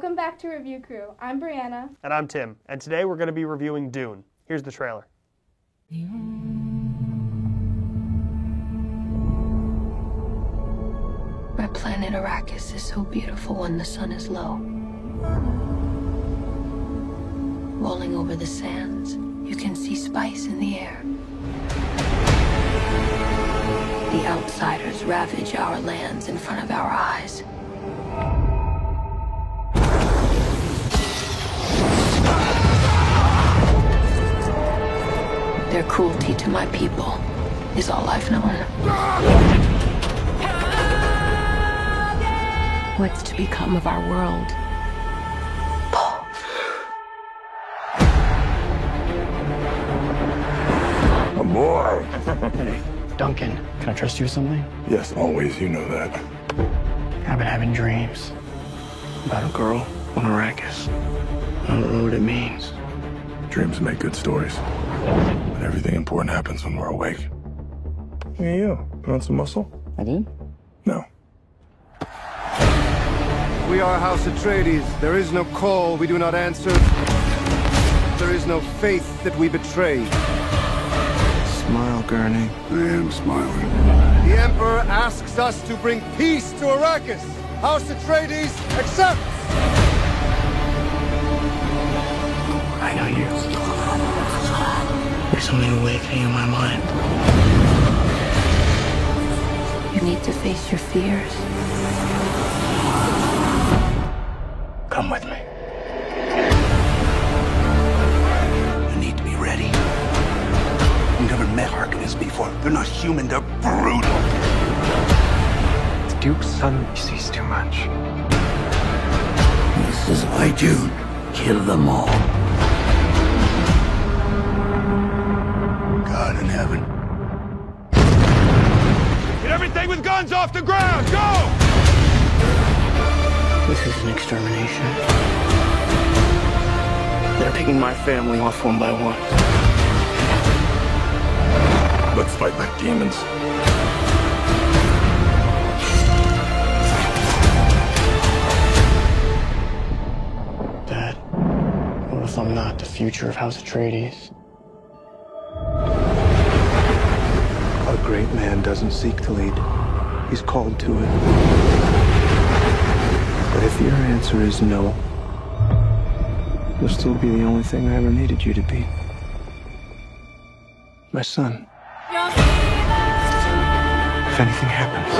Welcome back to Review Crew. I'm Brianna. And I'm Tim. And today we're going to be reviewing Dune. Here's the trailer. My planet Arrakis is so beautiful when the sun is low. Rolling over the sands, you can see spice in the air. The outsiders ravage our lands in front of our eyes. Their cruelty to my people is all I've known. What's to become of our world? Paul. A boy. Hey, Duncan, can I trust you with something? Yes, always. You know that. I've been having dreams about a girl on Arrakis. I don't know what it means. Dreams make good stories. But everything important happens when we're awake. Look at you. Put on some muscle? I did? No. We are House Atreides. There is no call we do not answer. There is no faith that we betray. Smile, Gurney. I am smiling. The Emperor asks us to bring peace to Arrakis. House Atreides accepts! I know you. There's something awakening in my mind. You need to face your fears. Come with me. You need to be ready. You've never met Harkonnens before. They're not human, they're brutal. The Duke's son sees too much. This is why Dune. Kill them all. God in heaven. Get everything with guns off the ground! Go! This is an extermination. They're picking my family off one by one. Let's fight like demons. Dad, what if I'm not the future of House Atreides? A great man doesn't seek to lead. He's called to it. But if your answer is no, you'll still be the only thing I ever needed you to be. My son. If anything happens,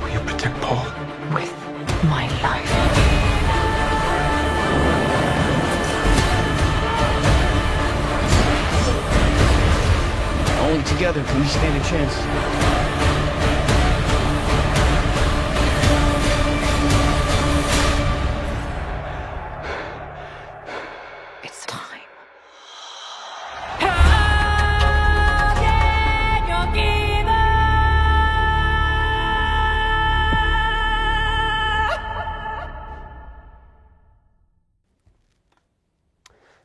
will you protect Paul? With my life. Only together can we stand a chance. It's time.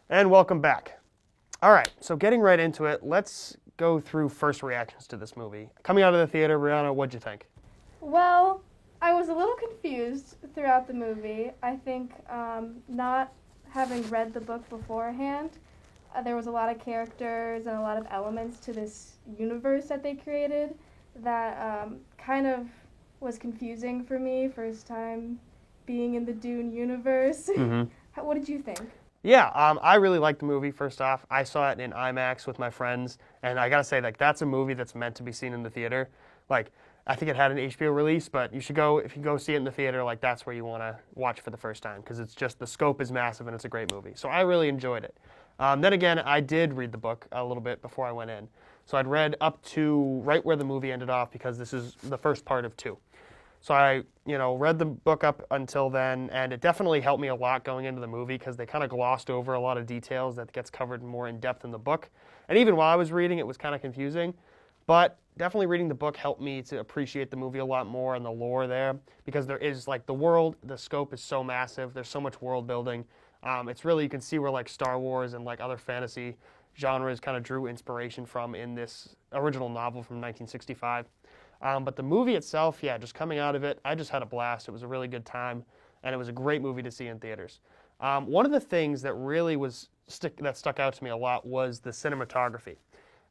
And welcome back. All right, so getting right into it, let's go through first reactions to this movie. Coming out of the theater, Brianna, what'd you think? Well, I was a little confused throughout the movie. I think not having read the book beforehand, there was a lot of characters and a lot of elements to this universe that they created that kind of was confusing for me, first time being in the Dune universe. Mm-hmm. What did you think? Yeah, I really liked the movie, first off. I saw it in IMAX with my friends, and I gotta say, like, that's a movie that's meant to be seen in the theater. Like, I think it had an HBO release, but you should go, if you go see it in the theater, like, that's where you want to watch for the first time, because it's just, the scope is massive and it's a great movie. So I really enjoyed it. Then again, I did read the book a little bit before I went in. So I'd read up to right where the movie ended off, because this is the first part of 2. So I, read the book up until then, and it definitely helped me a lot going into the movie, because they kind of glossed over a lot of details that gets covered more in depth in the book. And even while I was reading, it was kind of confusing. But definitely reading the book helped me to appreciate the movie a lot more and the lore there, because there is, like, the world, the scope is so massive. There's so much world building. It's really, you can see where, like, Star Wars and, like, other fantasy genres kind of drew inspiration from in this original novel from 1965. But the movie itself, yeah, just coming out of it, I just had a blast. It was a really good time, and it was a great movie to see in theaters. One of the things that really that stuck out to me a lot was the cinematography,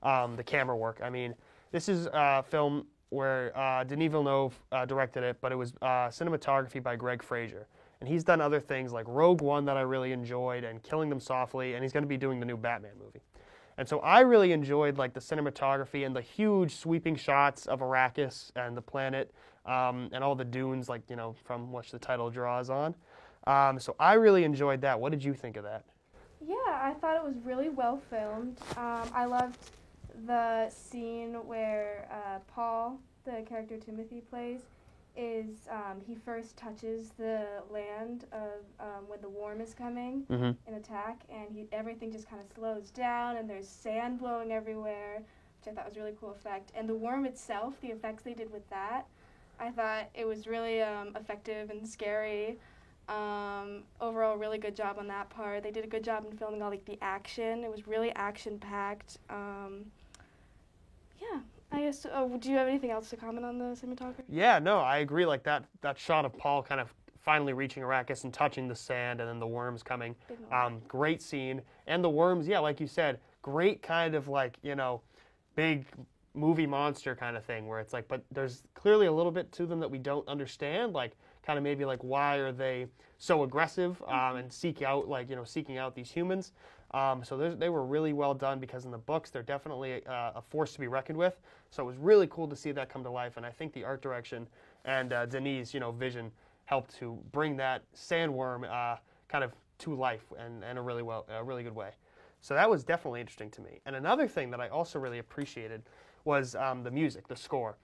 the camera work. I mean, this is a film where Denis Villeneuve directed it, but it was cinematography by Greg Fraser. And he's done other things like Rogue One that I really enjoyed, and Killing Them Softly, and he's going to be doing the new Batman movie. And so I really enjoyed like the cinematography and the huge sweeping shots of Arrakis and the planet, and all the dunes, like, you know, from which the title draws on. So I really enjoyed that. What did you think of that? Yeah, I thought it was really well filmed. I loved the scene where Paul, the character Timothy plays, he first touches the land of when the worm is coming in attack, and everything just kind of slows down, and there's sand blowing everywhere, which I thought was a really cool effect. And the worm itself, the effects they did with that, I thought it was really effective and scary. Overall, really good job on that part. They did a good job in filming all like the action. It was really action-packed. Yeah, I guess. Do you have anything else to comment on the cinematography? Yeah, no, I agree. Like that shot of Paul kind of finally reaching Arrakis and touching the sand, and then the worms coming. Great scene. And the worms, yeah, like you said, great kind of like, you know, big movie monster kind of thing where it's like, but there's clearly a little bit to them that we don't understand, like kind of maybe like why are they so aggressive and seeking out these humans. So they were really well done, because in the books they're definitely a force to be reckoned with. So it was really cool to see that come to life, and I think the art direction and Denis' vision helped to bring that sandworm kind of to life and a really good way. So that was definitely interesting to me. And another thing that I also really appreciated was the music, the score.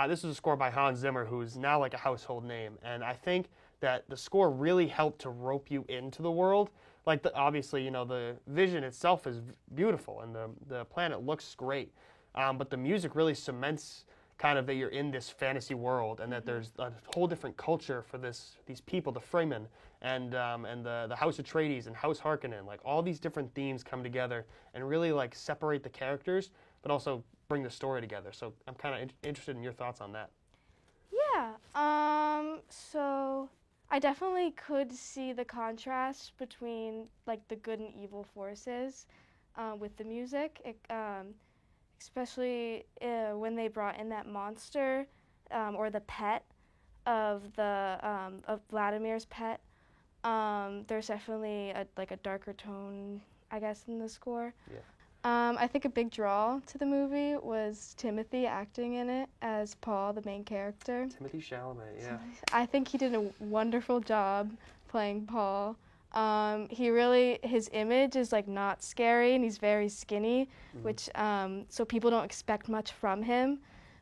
This was a score by Hans Zimmer, who's now like a household name, and I think that the score really helped to rope you into the world. Like, obviously, the vision itself is beautiful, and the planet looks great, but the music really cements kind of that you're in this fantasy world, and that there's a whole different culture for these people, the Fremen, and the House Atreides and House Harkonnen. Like, all these different themes come together and really like separate the characters, but also bring the story together. So I'm kind of interested in your thoughts on that. Yeah. So I definitely could see the contrast between like the good and evil forces with the music, especially when they brought in that monster or the pet of Vladimir's pet. There's definitely a darker tone, I guess, in the score. Yeah. I think a big draw to the movie was Timothy acting in it as Paul, the main character. Timothée Chalamet, yeah. I think he did a wonderful job playing Paul. His image is like not scary, and he's very skinny, which so people don't expect much from him.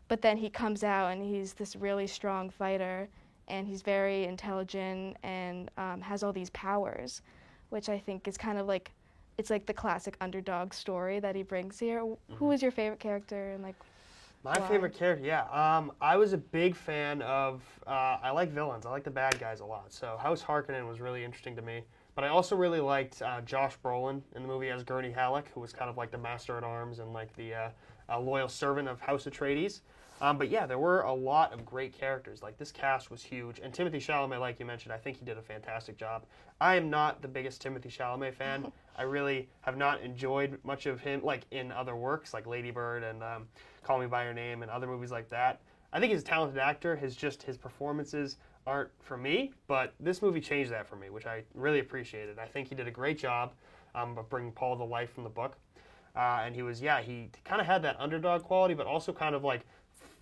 But then he comes out and he's this really strong fighter, and he's very intelligent and has all these powers, which I think is kind of like, it's like the classic underdog story that he brings here. Who was your favorite character and like? My favorite character, yeah. I was a big fan of. I like villains. I like the bad guys a lot. So House Harkonnen was really interesting to me. But I also really liked Josh Brolin in the movie as Gurney Halleck, who was kind of like the master at arms and like the loyal servant of House Atreides. But yeah, there were a lot of great characters. Like, this cast was huge. And Timothée Chalamet, like you mentioned, I think he did a fantastic job. I am not the biggest Timothée Chalamet fan. I really have not enjoyed much of him, like, in other works, like Lady Bird and Call Me By Your Name and other movies like that. I think he's a talented actor. His performances aren't for me, but this movie changed that for me, which I really appreciated. I think he did a great job of bringing Paul to life from the book. And he kind of had that underdog quality, but also kind of like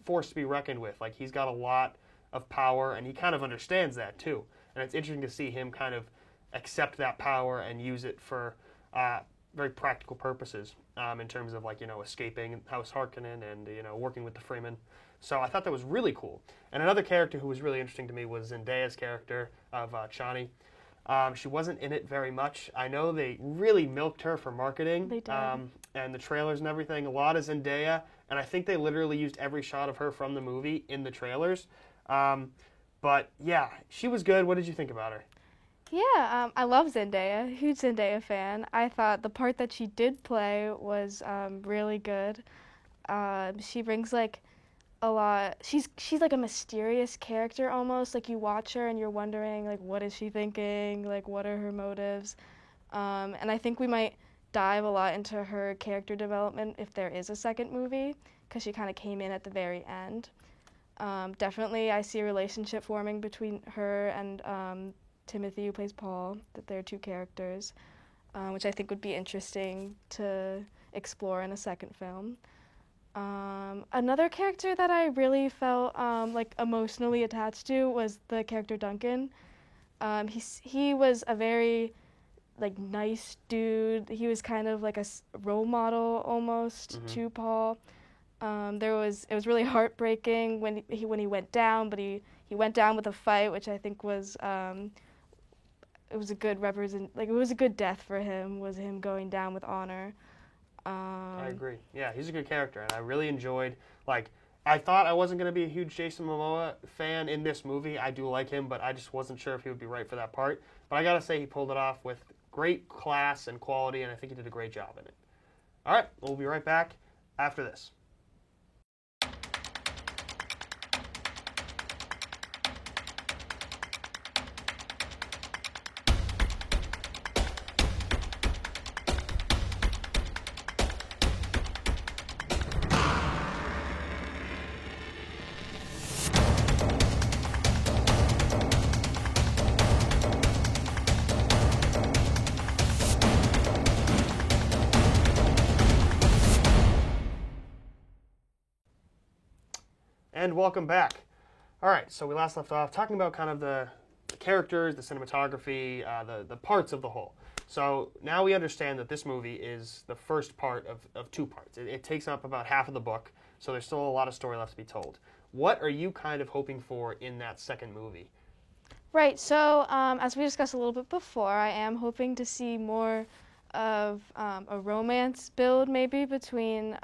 force to be reckoned with. Like, he's got a lot of power, and he kind of understands that too. And it's interesting to see him kind of accept that power and use it for very practical purposes in terms of, like, escaping House Harkonnen and, working with the Fremen. So I thought that was really cool. And another character who was really interesting to me was Zendaya's character of Chani. She wasn't in it very much. I know they really milked her for marketing. They did. And the trailers and everything. A lot of Zendaya, and I think they literally used every shot of her from the movie in the trailers. But yeah, she was good. What did you think about her? Yeah, I love Zendaya. Huge Zendaya fan. I thought the part that she did play was really good. She brings like a lot. She's like a mysterious character almost. Like you watch her and you're wondering like what is she thinking? Like what are her motives? And I think we might dive a lot into her character development if there is a second movie, because she kind of came in at the very end. Definitely, I see a relationship forming between her and Timothy, who plays Paul, that they're two characters, which I think would be interesting to explore in a second film. Another character that I really felt like emotionally attached to was the character Duncan. He was a very like nice dude. He was kind of like a role model almost to Paul. It was really heartbreaking when he went down, but he went down with a fight, which I think was it was a good it was a good death for him, was him going down with honor. I agree. Yeah, he's a good character, and I really enjoyed, like, I thought I wasn't going to be a huge Jason Momoa fan in this movie. I do like him, but I just wasn't sure if he would be right for that part. But I got to say, he pulled it off with great class and quality, and I think he did a great job in it. All right, we'll be right back after this. And welcome back. All right, so we last left off talking about kind of the characters, the cinematography, the parts of the whole. So now we understand that this movie is the first part of two parts. It takes up about half of the book, so there's still a lot of story left to be told. What are you kind of hoping for in that second movie? Right, so as we discussed a little bit before, I am hoping to see more of a romance build maybe between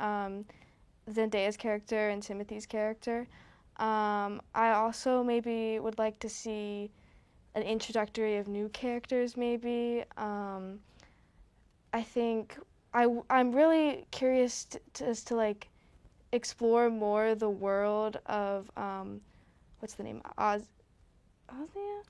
Zendaya's character and Timothy's character. I also maybe would like to see an introductory of new characters maybe. I think I'm really curious as to like explore more the world of what's the name? Osnia?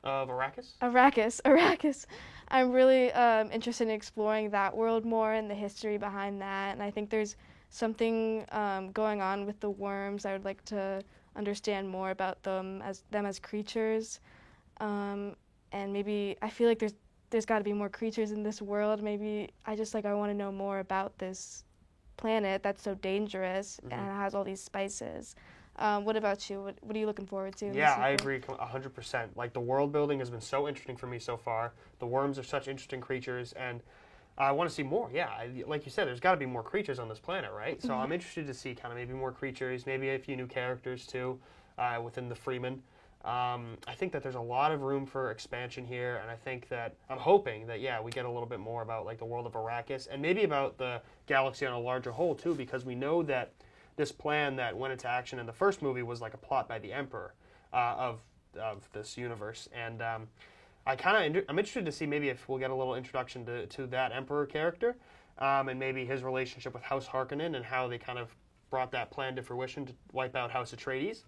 Of Arrakis? Arrakis. I'm really interested in exploring that world more and the history behind that, and I think there's something going on with the worms. I would like to understand more about them as creatures, and maybe I feel like there's got to be more creatures in this world. Maybe I want to know more about this planet that's so dangerous and has all these spices. What about you? What are you looking forward to? Yeah, I agree 100%. Like, the world building has been so interesting for me so far. The worms are such interesting creatures, and I want to see more. Yeah, like you said, there's got to be more creatures on this planet, right? So I'm interested to see kind of maybe more creatures, maybe a few new characters too within the Fremen. I think that there's a lot of room for expansion here, and I think that I'm hoping that we get a little bit more about like the world of Arrakis and maybe about the galaxy on a larger whole too, because we know that this plan that went into action in the first movie was like a plot by the Emperor of this universe, and I'm interested to see maybe if we'll get a little introduction to that Emperor character, and maybe his relationship with House Harkonnen and how they kind of brought that plan to fruition to wipe out House Atreides.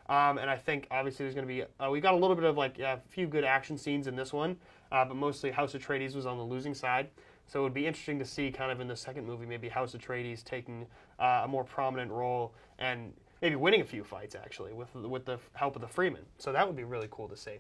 And I think obviously there's going to be we got a little bit of like a few good action scenes in this one, but mostly House Atreides was on the losing side. So it would be interesting to see kind of in the second movie maybe House Atreides taking a more prominent role and maybe winning a few fights actually with the help of the Fremen. So that would be really cool to see.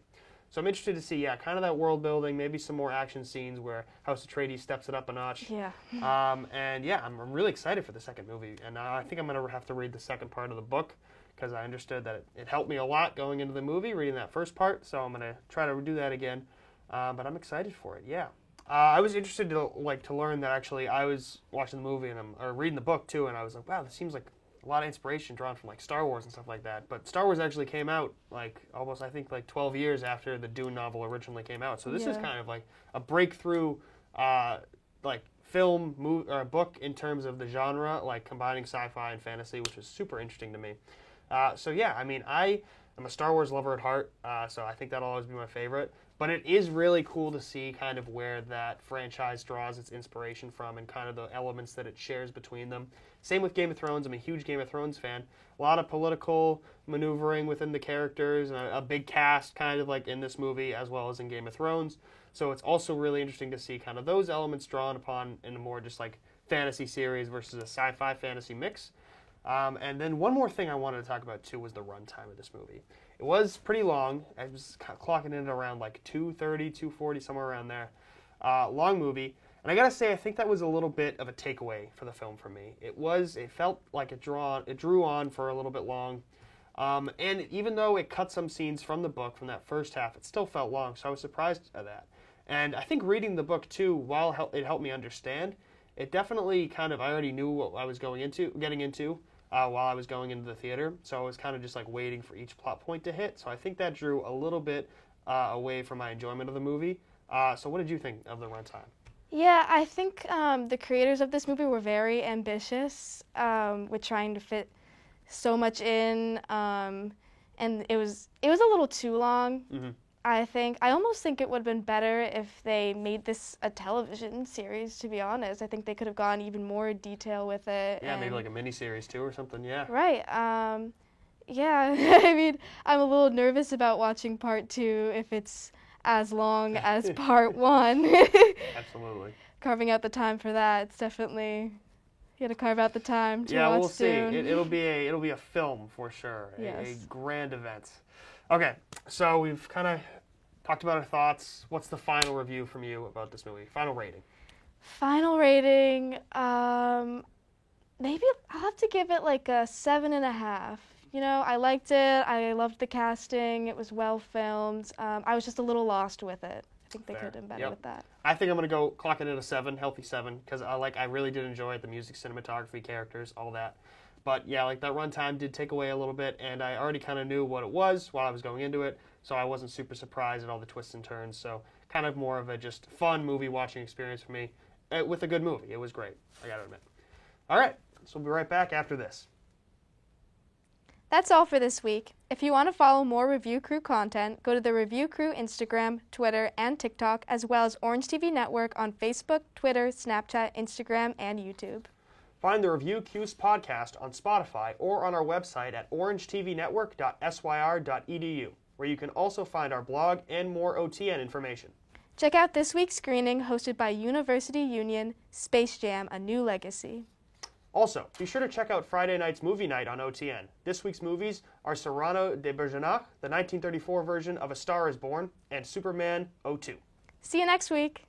So I'm interested to see, kind of that world building, maybe some more action scenes where House Atreides steps it up a notch. Yeah. I'm really excited for the second movie, and I think I'm going to have to read the second part of the book because I understood that it helped me a lot going into the movie, reading that first part, so I'm going to try to do that again. But I'm excited for it, yeah. I was interested to learn that actually I was watching the movie or reading the book too, and I was like, wow, this seems like a lot of inspiration drawn from like Star Wars and stuff like that. But Star Wars actually came out like almost 12 years after the Dune novel originally came out. So this is kind of like a breakthrough film or book in terms of the genre, like combining sci-fi and fantasy, which is super interesting to me. I am a Star Wars lover at heart, so I think that'll always be my favorite. But it is really cool to see kind of where that franchise draws its inspiration from and kind of the elements that it shares between them. Same with Game of Thrones. I'm a huge Game of Thrones fan. A lot of political maneuvering within the characters and a big cast kind of like in this movie as well as in Game of Thrones. So it's also really interesting to see kind of those elements drawn upon in a more just like fantasy series versus a sci-fi fantasy mix. And then one more thing I wanted to talk about too was the runtime of this movie. It was pretty long. I was clocking in at around like 2:30, 2:40, somewhere around there. Long movie. And I gotta say, I think that was a little bit of a takeaway for the film for me. It felt like it drew on for a little bit long. And even though it cut some scenes from the book, from that first half, it still felt long, so I was surprised at that. And I think reading the book too, while it helped me understand, it definitely kind of, I already knew what I was getting into while I was going into the theater, so I was kind of just like waiting for each plot point to hit, so I think that drew a little bit away from my enjoyment of the movie. So what did you think of the runtime? Yeah, I think the creators of this movie were very ambitious with trying to fit so much in, and it was a little too long. Mm-hmm. I almost think it would have been better if they made this a television series, to be honest. I think they could have gone even more detail with it. Yeah, maybe like a miniseries too or something, yeah. Right. Yeah, I mean, I'm a little nervous about watching part 2 if it's as long as part 1. Absolutely. Carving out the time for that, it's definitely... You gotta carve out the time to watch we'll soon. see. It'll be a film for sure. Yes. A grand event. Okay, so we've kind of talked about our thoughts. What's the final review from you about this movie? Final rating. Final rating, maybe I'll have to give it like a 7.5. You know, I liked it. I loved the casting. It was well filmed. I was just a little lost with it. I think they could have done better with that. I think I'm going to go clock it at a 7, healthy 7, because I really did enjoy it, the music, cinematography, characters, all that. But yeah, like that runtime did take away a little bit, and I already kind of knew what it was while I was going into it, so I wasn't super surprised at all the twists and turns. So kind of more of a just fun movie watching experience for me with a good movie. It was great, I gotta admit. All right, so we'll be right back after this. That's all for this week. If you want to follow more Review Crew content, go to the Review Crew Instagram, Twitter, and TikTok, as well as Orange TV Network on Facebook, Twitter, Snapchat, Instagram, and YouTube. Find the Review Q's podcast on Spotify or on our website at orangetvnetwork.syr.edu, where you can also find our blog and more OTN information. Check out this week's screening hosted by University Union, Space Jam: A New Legacy. Also, be sure to check out Friday night's movie night on OTN. This week's movies are Cyrano de Bergerac, the 1934 version of A Star is Born, and Superman 02. See you next week.